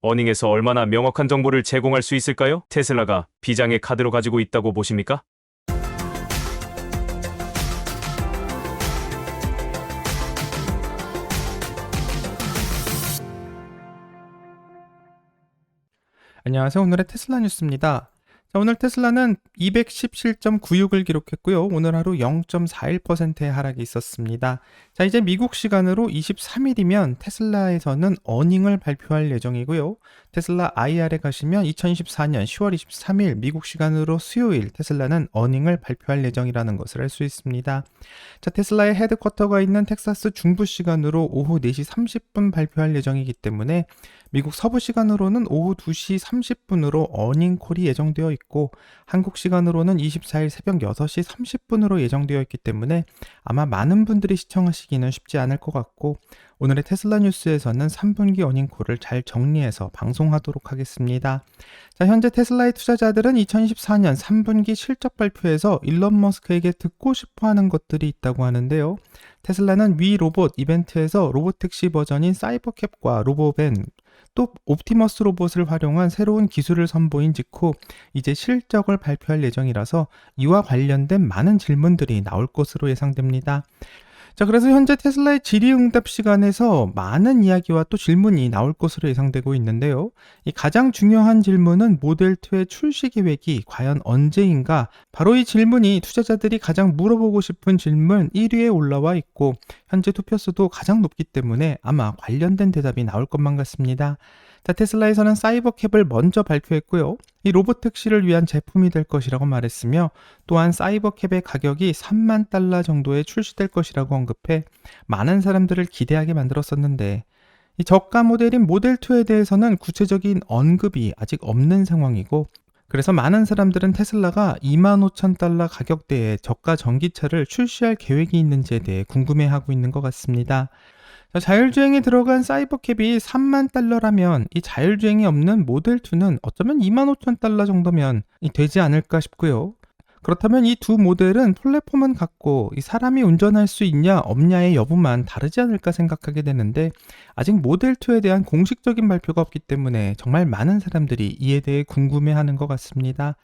어닝에서 얼마나 명확한 정보를 제공할 수 있을까요? 테슬라가 비장의 카드로 가지고 있다고 보십니까? 안녕하세요. 오늘의 테슬라 뉴스입니다. 자, 오늘 테슬라는 217.96을 기록했고요. 오늘 하루 0.41%의 하락이 있었습니다. 자, 이제 미국 시간으로 23일이면 테슬라에서는 어닝을 발표할 예정이고요. 테슬라 IR에 가시면 2024년 10월 23일 미국 시간으로 수요일 테슬라는 어닝을 발표할 예정이라는 것을 알 수 있습니다. 자, 테슬라의 헤드쿼터가 있는 텍사스 중부 시간으로 오후 4시 30분 발표할 예정이기 때문에 미국 서부 시간으로는 오후 2시 30분으로 어닝콜이 예정되어 있고 한국 시간으로는 24일 새벽 6시 30분으로 예정되어 있기 때문에 아마 많은 분들이 시청하시기는 쉽지 않을 것 같고 오늘의 테슬라 뉴스에서는 3분기 어닝콜을 잘 정리해서 방송하도록 하겠습니다. 자, 현재 테슬라의 투자자들은 2024년 3분기 실적 발표에서 일론 머스크에게 듣고 싶어하는 것들이 있다고 하는데요. 테슬라는 위 로봇 이벤트에서 로보택시 버전인 사이버캡과 로보밴 또 옵티머스 로봇을 활용한 새로운 기술을 선보인 직후 이제 실적을 발표할 예정이라서 이와 관련된 많은 질문들이 나올 것으로 예상됩니다. 자, 그래서 현재 테슬라의 질의응답 시간에서 많은 이야기와 또 질문이 나올 것으로 예상되고 있는데요. 이 가장 중요한 질문은 모델2의 출시 계획이 과연 언제인가? 바로 이 질문이 투자자들이 가장 물어보고 싶은 질문 1위에 올라와 있고 현재 투표수도 가장 높기 때문에 아마 관련된 대답이 나올 것만 같습니다. 자, 테슬라에서는 사이버캡을 먼저 발표했고요. 이 로보택시를 위한 제품이 될 것이라고 말했으며 또한 사이버캡의 가격이 3만 달러 정도에 출시될 것이라고 언급해 많은 사람들을 기대하게 만들었었는데 이 저가 모델인 모델2에 대해서는 구체적인 언급이 아직 없는 상황이고 그래서 많은 사람들은 테슬라가 25,000달러 가격대의 저가 전기차를 출시할 계획이 있는지에 대해 궁금해하고 있는 것 같습니다. 자율주행이 들어간 사이버캡이 3만 달러라면 이 자율주행이 없는 모델2는 어쩌면 25,000달러 정도면 되지 않을까 싶고요. 그렇다면 이 두 모델은 플랫폼은 같고 이 사람이 운전할 수 있냐 없냐의 여부만 다르지 않을까 생각하게 되는데 아직 모델2에 대한 공식적인 발표가 없기 때문에 정말 많은 사람들이 이에 대해 궁금해하는 것 같습니다.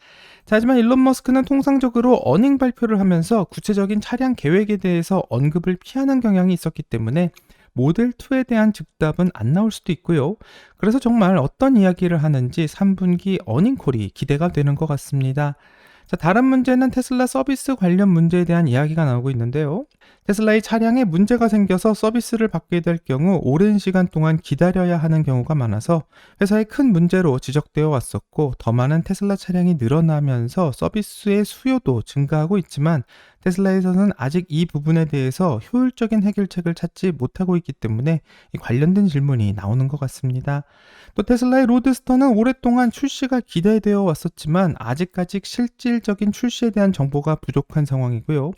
자, 하지만 일론 머스크는 통상적으로 어닝 발표를 하면서 구체적인 차량 계획에 대해서 언급을 피하는 경향이 있었기 때문에 모델2에 대한 즉답은 안 나올 수도 있고요. 그래서 정말 어떤 이야기를 하는지 3분기 어닝콜이 기대가 되는 것 같습니다. 자, 다른 문제는 테슬라 서비스 관련 문제에 대한 이야기가 나오고 있는데요. 테슬라의 차량에 문제가 생겨서 서비스를 받게 될 경우 오랜 시간 동안 기다려야 하는 경우가 많아서 회사의 큰 문제로 지적되어 왔었고 더 많은 테슬라 차량이 늘어나면서 서비스의 수요도 증가하고 있지만 테슬라에서는 아직 이 부분에 대해서 효율적인 해결책을 찾지 못하고 있기 때문에 이 관련된 질문이 나오는 것 같습니다. 또 테슬라의 로드스터는 오랫동안 출시가 기대되어 왔었지만 아직까지 실질적인 출시에 대한 정보가 부족한 상황이고요.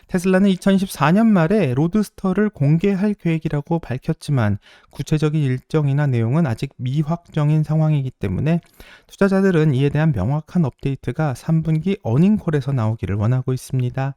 테슬라는 2014년 말에 로드스터를 공개할 계획이라고 밝혔지만 구체적인 일정이나 내용은 아직 미확정인 상황이기 때문에 투자자들은 이에 대한 명확한 업데이트가 3분기 어닝콜에서 나오기를 원하고 있습니다.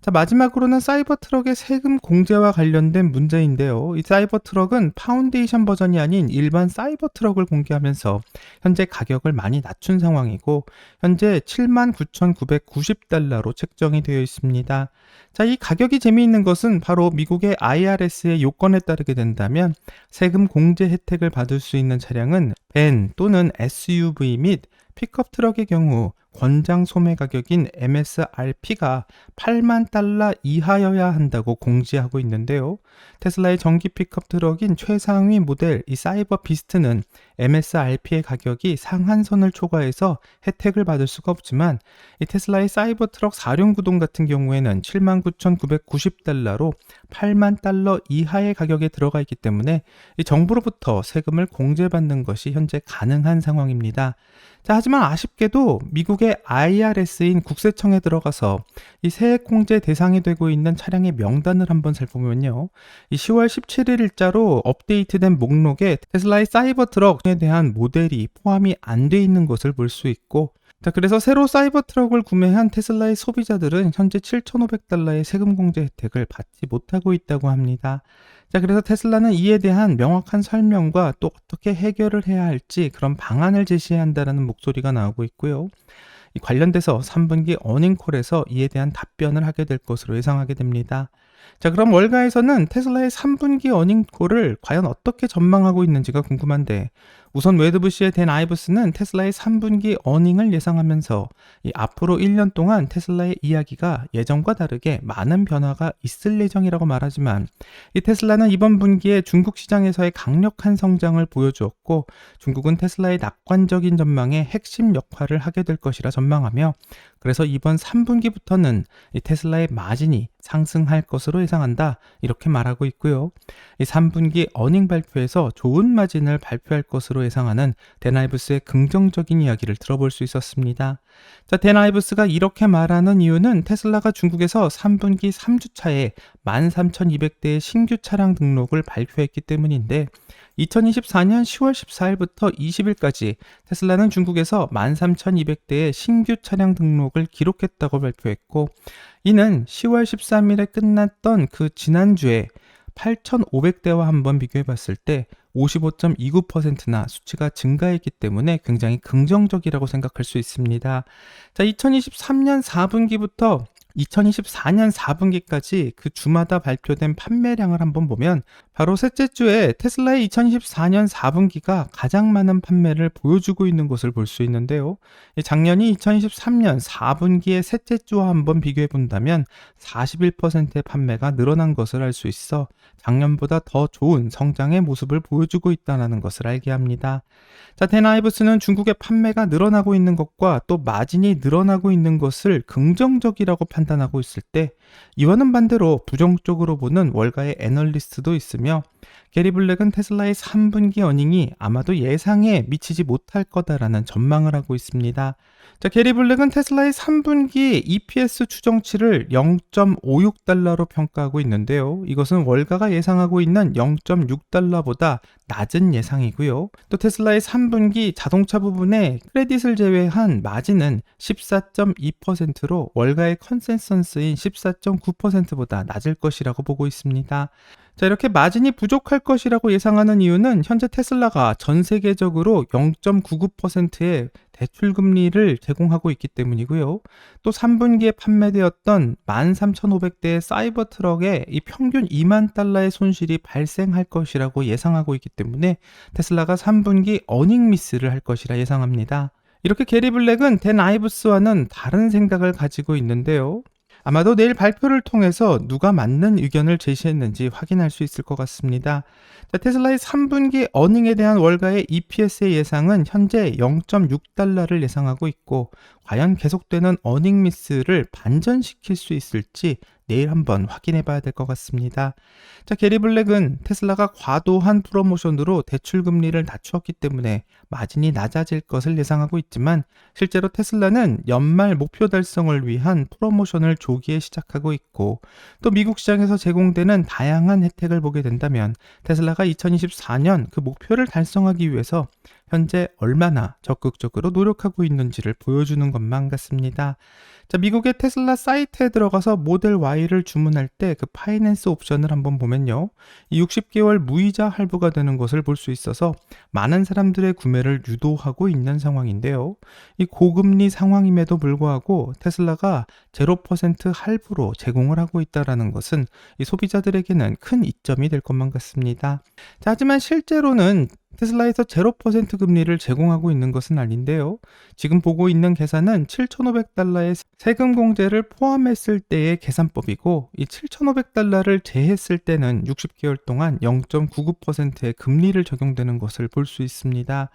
자, 마지막으로는 사이버트럭의 세금 공제와 관련된 문제인데요. 이 사이버트럭은 파운데이션 버전이 아닌 일반 사이버트럭을 공개하면서 현재 가격을 많이 낮춘 상황이고 현재 79,990달러로 책정이 되어 있습니다. 자, 이 가격이 재미있는 것은 바로 미국의 IRS의 요건에 따르게 된다면 세금 공제 혜택을 받을 수 있는 차량은 밴 또는 SUV 및 픽업 트럭의 경우 권장 소매 가격인 MSRP가 8만 달러 이하여야 한다고 공지하고 있는데요. 테슬라의 전기 픽업 트럭인 최상위 모델 이 사이버 비스트는 MSRP의 가격이 상한선을 초과해서 혜택을 받을 수가 없지만 이 테슬라의 사이버 트럭 4륜 구동 같은 경우에는 79,990달러로 8만 달러 이하의 가격에 들어가 있기 때문에 이 정부로부터 세금을 공제받는 것이 현재 가능한 상황입니다. 자, 하지만 아쉽게도 미국의 IRS인 국세청에 들어가서 이 세액 공제 대상이 되고 있는 차량의 명단을 한번 살펴보면요. 이 10월 17일 일자로 업데이트된 목록에 테슬라의 사이버 트럭에 대한 모델이 포함이 안 돼 있는 것을 볼 수 있고 자, 그래서 새로 사이버 트럭을 구매한 테슬라의 소비자들은 현재 7,500달러의 세금 공제 혜택을 받지 못하고 있다고 합니다. 자, 그래서 테슬라는 이에 대한 명확한 설명과 또 어떻게 해결을 해야 할지 그런 방안을 제시해야 한다는 목소리가 나오고 있고요. 이 관련돼서 3분기 어닝콜에서 이에 대한 답변을 하게 될 것으로 예상하게 됩니다. 자, 그럼 월가에서는 테슬라의 3분기 어닝콜을 과연 어떻게 전망하고 있는지가 궁금한데, 우선 웨드부시의 댄 아이브스는 테슬라의 3분기 어닝을 예상하면서 이 앞으로 1년 동안 테슬라의 이야기가 예전과 다르게 많은 변화가 있을 예정이라고 말하지만, 이 테슬라는 이번 분기에 중국 시장에서의 강력한 성장을 보여주었고, 중국은 테슬라의 낙관적인 전망에 핵심 역할을 하게 될 것이라 전망하며, 그래서 이번 3분기부터는 이 테슬라의 마진이 상승할 것으로 예상한다, 이렇게 말하고 있고요. 이 3분기 어닝 발표에서 좋은 마진을 발표할 것으로 예상하는 댄 아이브스의 긍정적인 이야기를 들어볼 수 있었습니다. 자, 댄 아이브스가 이렇게 말하는 이유는 테슬라가 중국에서 3분기 3주차에 13,200대의 신규 차량 등록을 발표했기 때문인데, 2024년 10월 14일부터 20일까지 테슬라는 중국에서 13,200대의 신규 차량 등록을 기록했다고 발표했고, 이는 10월 13일에 끝났던 그 지난주에 8,500대와 한번 비교해 봤을 때 55.29%나 수치가 증가했기 때문에 굉장히 긍정적이라고 생각할 수 있습니다. 자, 2023년 4분기부터 2024년 4분기까지 그 주마다 발표된 판매량을 한번 보면 바로 셋째 주에 테슬라의 2024년 4분기가 가장 많은 판매를 보여주고 있는 것을 볼 수 있는데요. 작년이 2023년 4분기의 셋째 주와 한번 비교해 본다면 41%의 판매가 늘어난 것을 알 수 있어 작년보다 더 좋은 성장의 모습을 보여주고 있다는 것을 알게 합니다. 자, 댄 아이브스는 중국의 판매가 늘어나고 있는 것과 또 마진이 늘어나고 있는 것을 긍정적이라고 판단하고 있을 때, 이와는 반대로 부정적으로 보는 월가의 애널리스트도 있으며, 게리 블랙은 테슬라의 3분기 어닝이 아마도 예상에 미치지 못할 거다라는 전망을 하고 있습니다. 자, 게리 블랙은 테슬라의 3분기 EPS 추정치를 0.56달러로 평가하고 있는데요. 이것은 월가가 예상하고 있는 0.6달러보다 낮은 예상이고요. 또 테슬라의 3분기 자동차 부분의 크레딧을 제외한 마진은 14.2%로 월가의 컨센서스인 14.9%보다 낮을 것이라고 보고 있습니다. 자, 이렇게 마진이 부족할 것이라고 예상하는 이유는 현재 테슬라가 전 세계적으로 0.99%의 대출 금리를 제공하고 있기 때문이고요. 또 3분기에 판매되었던 13,500대의 사이버 트럭에 이 평균 2만 달러의 손실이 발생할 것이라고 예상하고 있기 때문에 테슬라가 3분기 어닝 미스를 할 것이라 예상합니다. 이렇게 게리 블랙은 댄 아이브스와는 다른 생각을 가지고 있는데요. 아마도 내일 발표를 통해서 누가 맞는 의견을 제시했는지 확인할 수 있을 것 같습니다. 자, 테슬라의 3분기 어닝에 대한 월가의 EPS의 예상은 현재 0.6달러를 예상하고 있고, 과연 계속되는 어닝 미스를 반전시킬 수 있을지 내일 한번 확인해 봐야 될 것 같습니다. 자, 게리 블랙은 테슬라가 과도한 프로모션으로 대출 금리를 낮추었기 때문에 마진이 낮아질 것을 예상하고 있지만, 실제로 테슬라는 연말 목표 달성을 위한 프로모션을 조기에 시작하고 있고, 또 미국 시장에서 제공되는 다양한 혜택을 보게 된다면 테슬라가 2024년 그 목표를 달성하기 위해서 현재 얼마나 적극적으로 노력하고 있는지를 보여주는 것만 같습니다. 자, 미국의 테슬라 사이트에 들어가서 모델 Y를 주문할 때 그 파이낸스 옵션을 한번 보면요, 이 60개월 무이자 할부가 되는 것을 볼 수 있어서 많은 사람들의 구매를 유도하고 있는 상황인데요. 이 고금리 상황임에도 불구하고 테슬라가 0% 할부로 제공을 하고 있다는 것은 이 소비자들에게는 큰 이점이 될 것만 같습니다. 자, 하지만 실제로는 테슬라에서 0% 금리를 제공하고 있는 것은 아닌데요. 지금 보고 있는 계산은 7,500달러의 세금 공제를 포함했을 때의 계산법이고, 이 7,500달러를 제했을 때는 60개월 동안 0.99%의 금리를 적용되는 것을 볼 수 있습니다.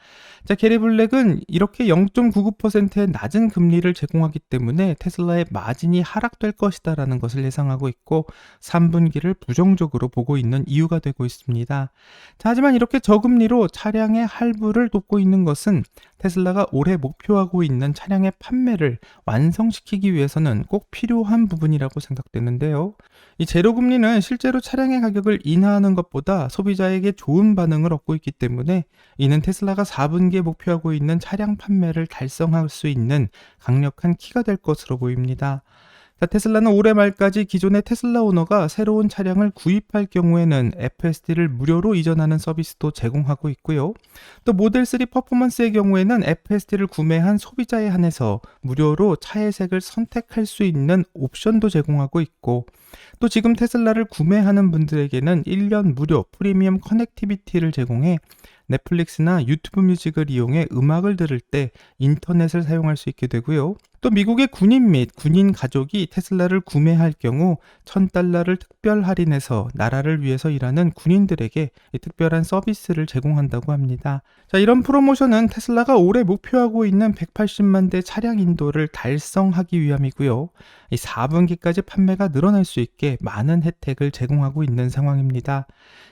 자, 게리 블랙은 이렇게 0.99%의 낮은 금리를 제공하기 때문에 테슬라의 마진이 하락될 것이다라는 것을 예상하고 있고, 3분기를 부정적으로 보고 있는 이유가 되고 있습니다. 자, 하지만 이렇게 저금리로 마찬가지로 차량의 할부를 돕고 있는 것은 테슬라가 올해 목표하고 있는 차량의 판매를 완성시키기 위해서는 꼭 필요한 부분이라고 생각되는데요. 이 제로금리는 실제로 차량의 가격을 인하하는 것보다 소비자에게 좋은 반응을 얻고 있기 때문에 이는 테슬라가 4분기에 목표하고 있는 차량 판매를 달성할 수 있는 강력한 키가 될 것으로 보입니다. 자, 테슬라는 올해 말까지 기존의 테슬라 오너가 새로운 차량을 구입할 경우에는 FSD를 무료로 이전하는 서비스도 제공하고 있고요. 또 모델 3 퍼포먼스의 경우에는 FSD를 구매한 소비자에 한해서 무료로 차의 색을 선택할 수 있는 옵션도 제공하고 있고, 또 지금 테슬라를 구매하는 분들에게는 1년 무료 프리미엄 커넥티비티를 제공해 넷플릭스나 유튜브 뮤직을 이용해 음악을 들을 때 인터넷을 사용할 수 있게 되고요. 또 미국의 군인 및 군인 가족이 테슬라를 구매할 경우 $1,000를 특별 할인해서 나라를 위해서 일하는 군인들에게 이 특별한 서비스를 제공한다고 합니다. 자, 이런 프로모션은 테슬라가 올해 목표하고 있는 180만 대 차량 인도를 달성하기 위함이고요. 이 4분기까지 판매가 늘어날 수 있게 많은 혜택을 제공하고 있는 상황입니다.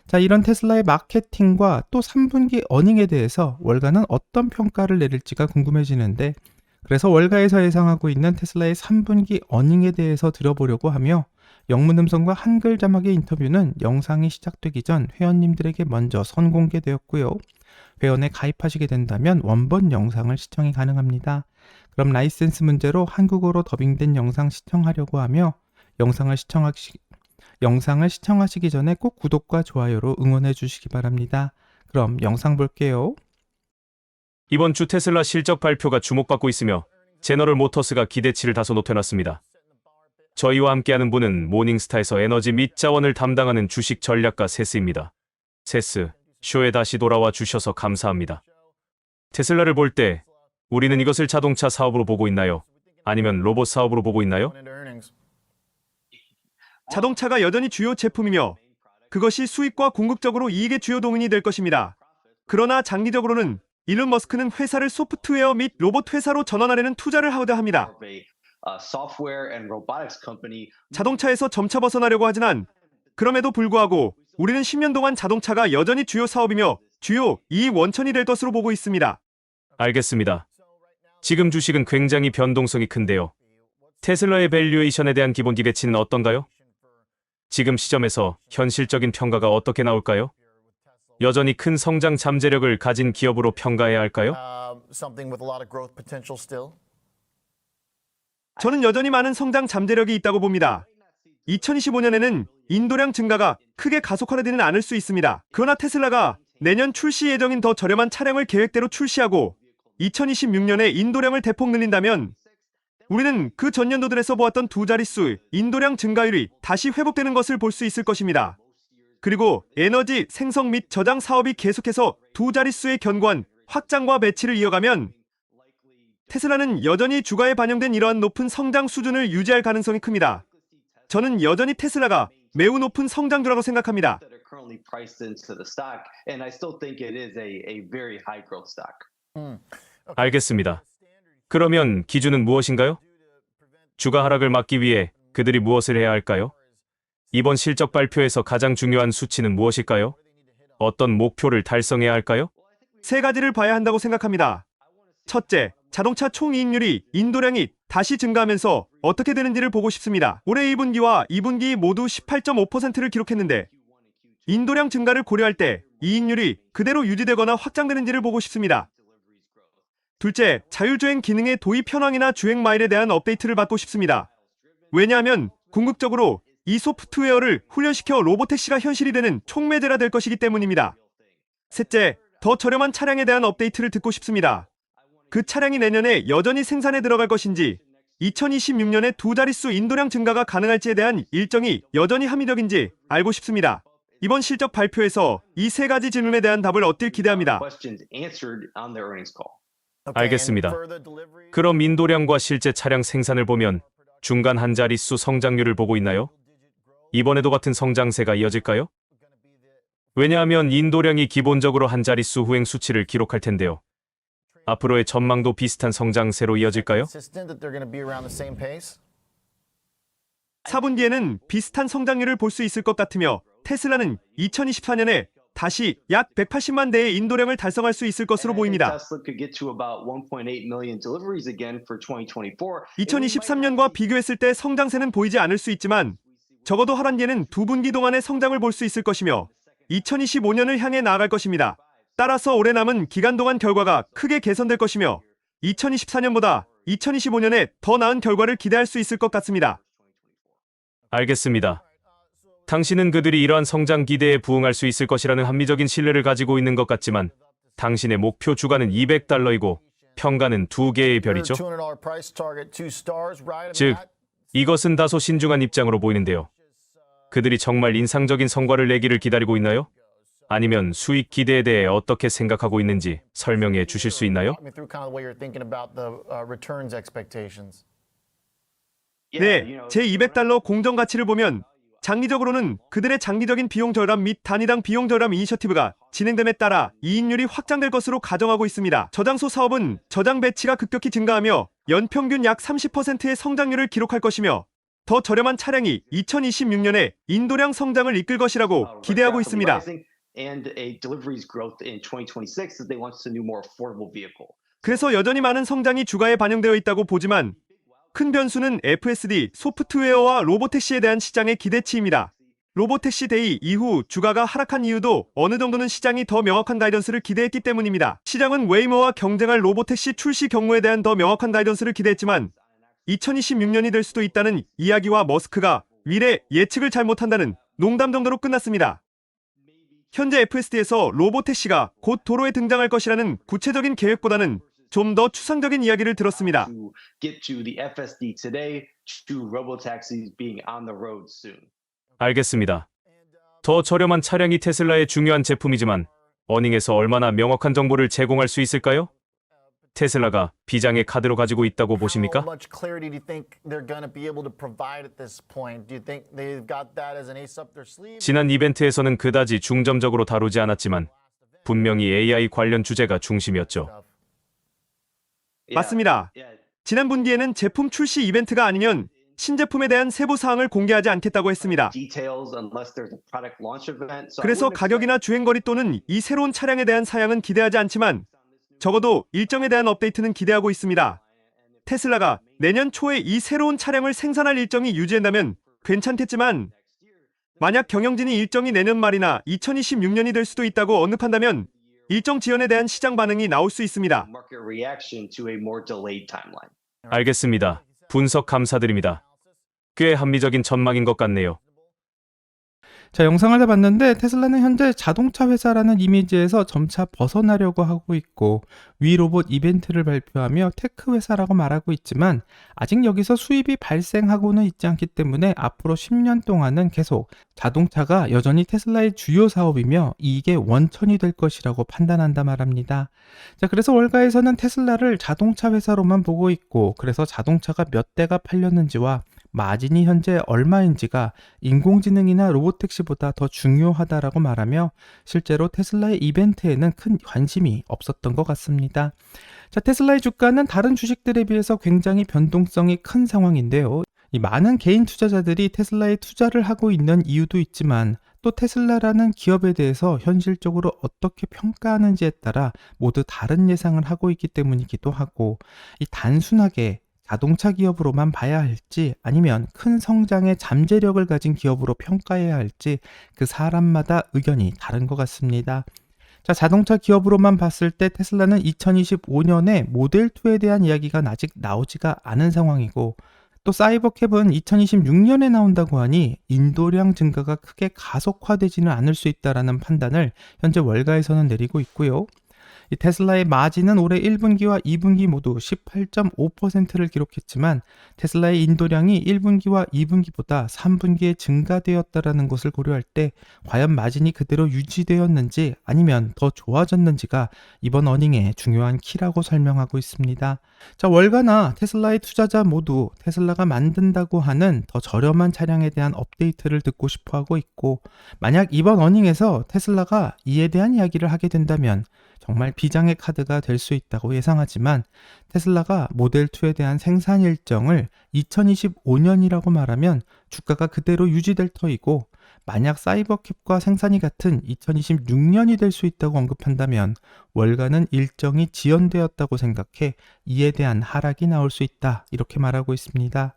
자, 이런 테슬라의 마케팅과 또 3분기 어닝에 대해서 월가는 어떤 평가를 내릴지가 궁금해지는데, 그래서 월가에서 예상하고 있는 테슬라의 3분기 어닝에 대해서 들어보려고 하며, 영문 음성과 한글 자막의 인터뷰는 영상이 시작되기 전 회원님들에게 먼저 선공개되었고요. 회원에 가입하시게 된다면 원본 영상을 시청이 가능합니다. 그럼 라이센스 문제로 한국어로 더빙된 영상 시청하려고 하며 영상을 시청하시기 전에 꼭 구독과 좋아요로 응원해 주시기 바랍니다. 그럼 영상 볼게요. 이번 주 테슬라 실적 발표가 주목받고 있으며 제너럴 모터스가 기대치를 다소 높여놨습니다. 저희와 함께하는 분은 모닝스타에서 에너지 및 자원을 담당하는 주식 전략가 세스입니다. 세스, 쇼에 다시 돌아와 주셔서 감사합니다. 테슬라를 볼 때 우리는 이것을 자동차 사업으로 보고 있나요? 아니면 로봇 사업으로 보고 있나요? 자동차가 여전히 주요 제품이며 그것이 수익과 궁극적으로 이익의 주요 동인이 될 것입니다. 그러나 장기적으로는 일론 머스크는 회사를 소프트웨어 및 로봇 회사로 전환하려는 투자를 하고자 합니다. 자동차에서 점차 벗어나려고 하지만 그럼에도 불구하고 우리는 10년 동안 자동차가 여전히 주요 사업이며 주요 이익 원천이 될 것으로 보고 있습니다. 알겠습니다. 지금 주식은 굉장히 변동성이 큰데요. 테슬라의 밸류에이션에 대한 기본 기대치는 어떤가요? 지금 시점에서 현실적인 평가가 어떻게 나올까요? 여전히 큰 성장 잠재력을 가진 기업으로 평가해야 할까요? 저는 여전히 많은 성장 잠재력이 있다고 봅니다. 2025년에는 인도량 증가가 크게 가속화되지는 않을 수 있습니다. 그러나 테슬라가 내년 출시 예정인 더 저렴한 차량을 계획대로 출시하고 2026년에 인도량을 대폭 늘린다면 우리는 그 전년도들에서 보았던 두 자릿수 인도량 증가율이 다시 회복되는 것을 볼 수 있을 것입니다. 그리고 에너지 생성 및 저장 사업이 계속해서 두 자릿수의 견고한 확장과 매치를 이어가면 테슬라는 여전히 주가에 반영된 이러한 높은 성장 수준을 유지할 가능성이 큽니다. 저는 여전히 테슬라가 매우 높은 성장주라고 생각합니다. 알겠습니다. 그러면 기준은 무엇인가요? 주가 하락을 막기 위해 그들이 무엇을 해야 할까요? 이번 실적 발표에서 가장 중요한 수치는 무엇일까요? 어떤 목표를 달성해야 할까요? 세 가지를 봐야 한다고 생각합니다. 첫째, 자동차 총이익률이 인도량이 다시 증가하면서 어떻게 되는지를 보고 싶습니다. 올해 1분기와 2분기 모두 18.5%를 기록했는데 인도량 증가를 고려할 때 이익률이 그대로 유지되거나 확장되는지를 보고 싶습니다. 둘째, 자율주행 기능의 도입 현황이나 주행 마일에 대한 업데이트를 받고 싶습니다. 왜냐하면 궁극적으로 이 소프트웨어를 훈련시켜 로보택시가 현실이 되는 촉매제라 될 것이기 때문입니다. 셋째, 더 저렴한 차량에 대한 업데이트를 듣고 싶습니다. 그 차량이 내년에 여전히 생산에 들어갈 것인지, 2026년에 두 자릿수 인도량 증가가 가능할지에 대한 일정이 여전히 합리적인지 알고 싶습니다. 이번 실적 발표에서 이 세 가지 질문에 대한 답을 얻길 기대합니다. 알겠습니다. 그럼 인도량과 실제 차량 생산을 보면 중간 한 자릿수 성장률을 보고 있나요? 이번에도 같은 성장세가 이어질까요? 왜냐하면 인도량이 기본적으로 한 자릿수 후행 수치를 기록할 텐데요. 앞으로의 전망도 비슷한 성장세로 이어질까요? 4분기에는 비슷한 성장률을 볼 수 있을 것 같으며 테슬라는 2024년에 다시 약 180만 대의 인도량을 달성할 수 있을 것으로 보입니다. 2023년과 비교했을 때 성장세는 보이지 않을 수 있지만 적어도 하반기에는 두 분기 동안의 성장을 볼 수 있을 것이며 2025년을 향해 나아갈 것입니다. 따라서 올해 남은 기간 동안 결과가 크게 개선될 것이며 2024년보다 2025년에 더 나은 결과를 기대할 수 있을 것 같습니다. 알겠습니다. 당신은 그들이 이러한 성장 기대에 부응할 수 있을 것이라는 합리적인 신뢰를 가지고 있는 것 같지만 당신의 목표 주가는 $200이고 평가는 2개의 별이죠. 즉, 이것은 다소 신중한 입장으로 보이는데요. 그들이 정말 인상적인 성과를 내기를 기다리고 있나요? 아니면 수익 기대에 대해 어떻게 생각하고 있는지 설명해 주실 수 있나요? 네, 제 $200 공정 가치를 보면 장기적으로는 그들의 장기적인 비용 절감 및 단위당 비용 절감 이니셔티브가 진행됨에 따라 이익률이 확장될 것으로 가정하고 있습니다. 저장소 사업은 저장 배치가 급격히 증가하며 연평균 약 30%의 성장률을 기록할 것이며 더 저렴한 차량이 2026년에 인도량 성장을 이끌 것이라고 기대하고 있습니다. 그래서 여전히 많은 성장이 주가에 반영되어 있다고 보지만 큰 변수는 FSD, 소프트웨어와 로보택시에 대한 시장의 기대치입니다. 로보택시 데이 이후 주가가 하락한 이유도 어느 정도는 시장이 더 명확한 가이던스를 기대했기 때문입니다. 시장은 웨이모와 경쟁할 로보택시 출시 경로에 대한 더 명확한 가이던스를 기대했지만 2026년이 될 수도 있다는 이야기와 머스크가 미래 예측을 잘못한다는 농담 정도로 끝났습니다. 현재 FSD에서 로보택시가 곧 도로에 등장할 것이라는 구체적인 계획보다는 좀 더 추상적인 이야기를 들었습니다. 알겠습니다. 더 저렴한 차량이 테슬라의 중요한 제품이지만 어닝에서 얼마나 명확한 정보를 제공할 수 있을까요? 테슬라가 비장의 카드로 가지고 있다고 보십니까? 지난 이벤트에서는 그다지 중점적으로 다루지 않았지만 분명히 AI 관련 주제가 중심이었죠. 맞습니다. 지난 분기에는 제품 출시 이벤트가 아니면 신제품에 대한 세부 사항을 공개하지 않겠다고 했습니다. 그래서 가격이나 주행거리 또는 이 새로운 차량에 대한 사양은 기대하지 않지만 적어도 일정에 대한 업데이트는 기대하고 있습니다. 테슬라가 내년 초에 이 새로운 차량을 생산할 일정이 유지된다면 괜찮겠지만 만약 경영진이 일정이 내년 말이나 2026년이 될 수도 있다고 언급한다면 일정 지연에 대한 시장 반응이 나올 수 있습니다. 알겠습니다. 분석 감사드립니다. 꽤 합리적인 전망인 것 같네요. 자, 영상을 다 봤는데 테슬라는 현재 자동차 회사라는 이미지에서 점차 벗어나려고 하고 있고 위 로봇 이벤트를 발표하며 테크 회사라고 말하고 있지만 아직 여기서 수입이 발생하고는 있지 않기 때문에 앞으로 10년 동안은 계속 자동차가 여전히 테슬라의 주요 사업이며 이게 원천이 될 것이라고 판단한다 말합니다. 자, 그래서 월가에서는 테슬라를 자동차 회사로만 보고 있고 그래서 자동차가 몇 대가 팔렸는지와 마진이 현재 얼마인지가 인공지능이나 로보택시보다 더 중요하다라고 말하며 실제로 테슬라의 이벤트에는 큰 관심이 없었던 것 같습니다. 자, 테슬라의 주가는 다른 주식들에 비해서 굉장히 변동성이 큰 상황인데요. 이 많은 개인 투자자들이 테슬라에 투자를 하고 있는 이유도 있지만 또 테슬라라는 기업에 대해서 현실적으로 어떻게 평가하는지에 따라 모두 다른 예상을 하고 있기 때문이기도 하고 이 단순하게 자동차 기업으로만 봐야 할지 아니면 큰 성장의 잠재력을 가진 기업으로 평가해야 할지 그 사람마다 의견이 다른 것 같습니다. 자, 자동차 기업으로만 봤을 때 테슬라는 2025년에 모델2에 대한 이야기가 아직 나오지가 않은 상황이고 또 사이버캡은 2026년에 나온다고 하니 인도량 증가가 크게 가속화되지는 않을 수 있다는 판단을 현재 월가에서는 내리고 있고요. 이 테슬라의 마진은 올해 1분기와 2분기 모두 18.5%를 기록했지만 테슬라의 인도량이 1분기와 2분기보다 3분기에 증가되었다는 것을 고려할 때 과연 마진이 그대로 유지되었는지 아니면 더 좋아졌는지가 이번 어닝의 중요한 키라고 설명하고 있습니다. 자, 월가나 테슬라의 투자자 모두 테슬라가 만든다고 하는 더 저렴한 차량에 대한 업데이트를 듣고 싶어 하고 있고 만약 이번 어닝에서 테슬라가 이에 대한 이야기를 하게 된다면 정말 비장의 카드가 될 수 있다고 예상하지만 테슬라가 모델2에 대한 생산 일정을 2025년이라고 말하면 주가가 그대로 유지될 터이고 만약 사이버캡과 생산이 같은 2026년이 될 수 있다고 언급한다면 월가는 일정이 지연되었다고 생각해 이에 대한 하락이 나올 수 있다. 이렇게 말하고 있습니다.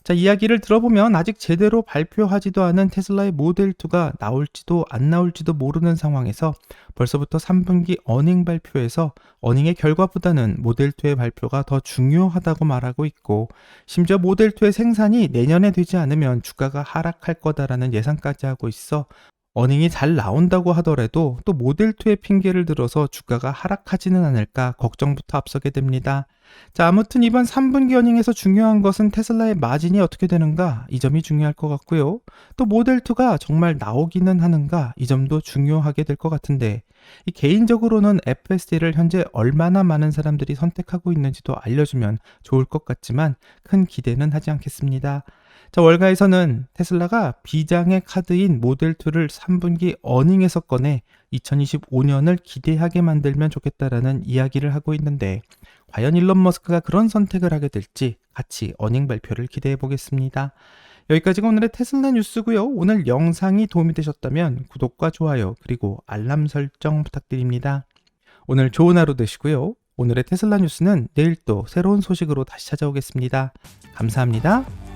자, 이야기를 들어보면 아직 제대로 발표하지도 않은 테슬라의 모델2가 나올지도 안 나올지도 모르는 상황에서 벌써부터 3분기 어닝 발표에서 어닝의 결과보다는 모델2의 발표가 더 중요하다고 말하고 있고, 심지어 모델2의 생산이 내년에 되지 않으면 주가가 하락할 거다라는 예상까지 하고 있어 어닝이 잘 나온다고 하더라도 또 모델2의 핑계를 들어서 주가가 하락하지는 않을까 걱정부터 앞서게 됩니다. 자, 아무튼 이번 3분기 어닝에서 중요한 것은 테슬라의 마진이 어떻게 되는가, 이 점이 중요할 것 같고요. 또 모델2가 정말 나오기는 하는가, 이 점도 중요하게 될 것 같은데, 이 개인적으로는 FSD를 현재 얼마나 많은 사람들이 선택하고 있는지도 알려주면 좋을 것 같지만 큰 기대는 하지 않겠습니다. 자, 월가에서는 테슬라가 비장의 카드인 모델2를 3분기 어닝에서 꺼내 2025년을 기대하게 만들면 좋겠다라는 이야기를 하고 있는데, 과연 일론 머스크가 그런 선택을 하게 될지 같이 어닝 발표를 기대해 보겠습니다. 여기까지가 오늘의 테슬라 뉴스고요. 오늘 영상이 도움이 되셨다면 구독과 좋아요 그리고 알람 설정 부탁드립니다. 오늘 좋은 하루 되시고요. 오늘의 테슬라 뉴스는 내일 또 새로운 소식으로 다시 찾아오겠습니다. 감사합니다.